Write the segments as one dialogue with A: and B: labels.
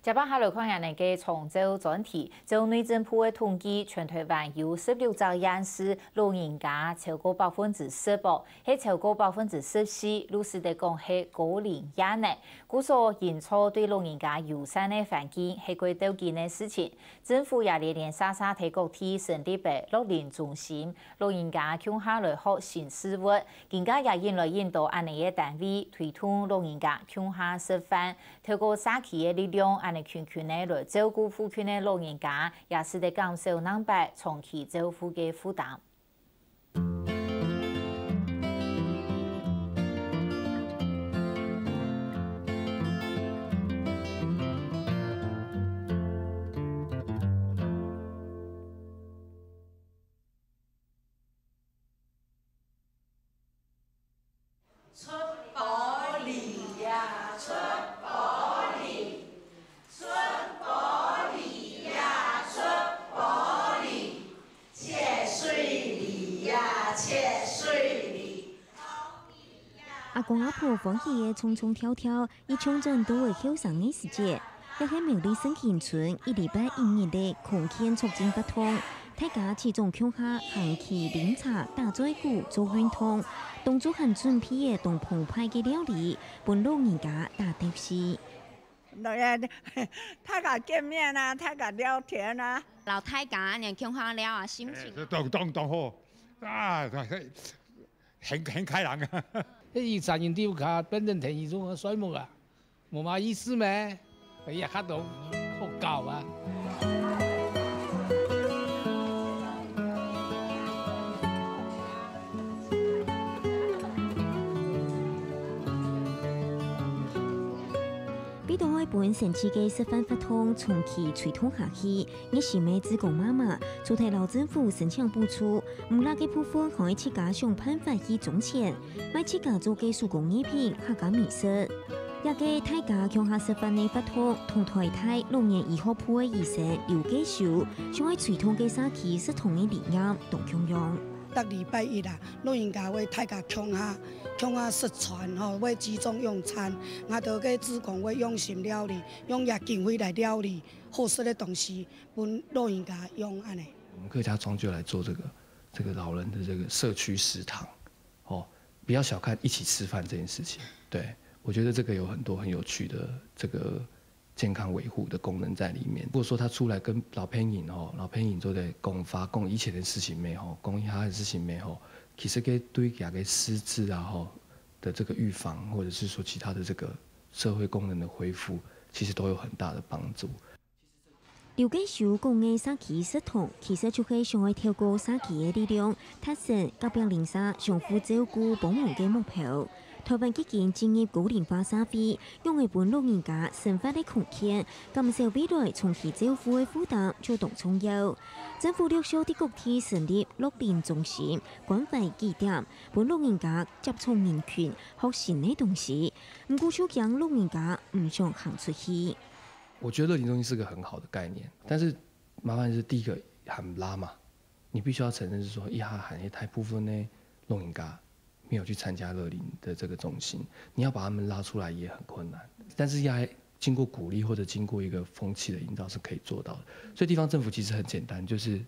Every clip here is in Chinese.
A: 接班下来看下那个重州专题，就内政部的统计，全台湾有16兆人士老人家超过10%，係超過14%，老實地講係高齡化呢。故所營造對老人家友善的環境係佢要緊的事情。政府也連連沙沙提各地成立嘅樂齡中心，老人家共下來學新事物，更加也引導安尼嘅單位推動老人家共下食飯，透過社區嘅力量。群群的來照顧附近的老人家，也是得減少兩百長期照顧的負擔。
B: 出保利呀，出保利。出保利呀，出保利，切水利呀，切水利。
C: 阿公阿婆歡喜嘅匆匆跳跳，以象徵都會休生嘅時節。亦喺苗栗新田村1禮拜1日的空間促進活動，大家始終鄉下行起飲茶、打嘴鼓、做運動，動作很準備嘅同澎湃嘅料理，幫老人家打調戲。
D: 大家見面啊，大家聊天啊，
E: 老大家呢共下聊啊心情。
F: 當好啊，很開朗啊！
G: 一三年丟卡，本身天氣中水木啊，冇乜意思咩？哎呀，黑到好高啊！
C: 比到愛本神奇嘅食飯活動長期推動下去，日時咩子公媽媽就替老政府申請補助，唔拉嘅部分可以自家想辦法去種錢，買自家做嘅手工藝品、客家美食。也嘅大家鄉下食飯嘅活動同台泰老年醫學部嘅醫生劉繼秀，想喺傳統嘅社區食同嘅理念同共用。
D: 每禮拜一啊，老人家為大家鄉下食飯吼，為集中用餐，我哋嘅職工會用心料理，用也經費來料理好食的東西，幫老人家用安尼。
H: 我們客家莊就來做這個老人的這個社區食堂，哦，不要小看一起吃飯這件事情，對。我覺得這個有很多很有趣的這個健康維護的功能在裡面。如果說他出來跟老朋友都在講以前的事情咩吼，講以下的事情咩吼，其實給對佢嘅失智啊吼的這個預防，或者是說其他的這個社會功能的恢復，其實都有很大的幫助。
C: 劉繼秀講嘅社區食堂，其實就係想要透過社區嘅力量，達成隔壁鄰舍相互照顧幫忙嘅目標。台灣基建進入高齡化社會，用嚟幫老人家生活的空間，減少未來長期照顧的負擔，就當重要。政府陸續喺各地成立樂齡中心、關懷據點，幫老人家接觸人群，學新的東西。唔過就讓老人家唔想行出去。
H: 我覺得樂齡中心是個很好的概念，但是麻煩是第一個很拉嘛，你必須要承認是說，很大部分呢老人家沒有去參加樂齡的這個中心，你要把他們拉出來也很困難。但是要經過鼓勵或者經過一個風氣的營造是可以做到的。所以地方政府其實很簡單，就是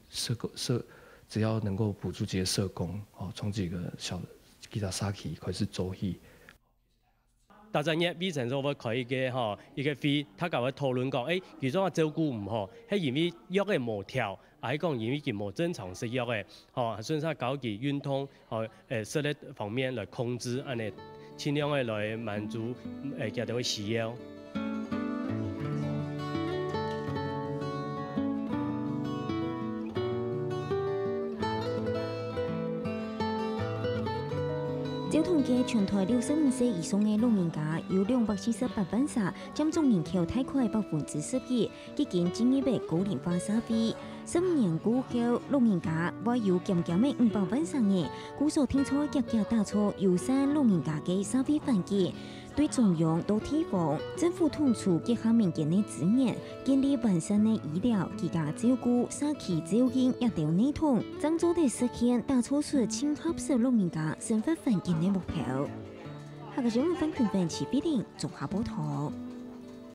H: 只要能夠補助這些社工，從幾個小的其他社區開始做起。
I: 大陣日 B 成數會佢嘅一個會，他教會討論講，如果我照顧唔好，係因為藥嘅無調，係講因為佢無正常食藥嘅，所以佢搞佢運動，食力方面來控制，安尼盡量嘅來滿足佢哋嘅需要。
C: 照統計，全台65歲以上嘅老人家有248萬人，佔總人口大概11%，已經進入高齡化社會。15年過後，老人家還有漸漸嘅500萬人嘅，故所聽錯日日打錯友善老人家嘅社會環境。對中央到地方，政府統籌結合民間的資源，建立完善的醫療、居家照顧、社區照應一條系統，爭做地實現打造出更合適老人家生活環境的目標。下個新聞分權分齊必定綜合報道。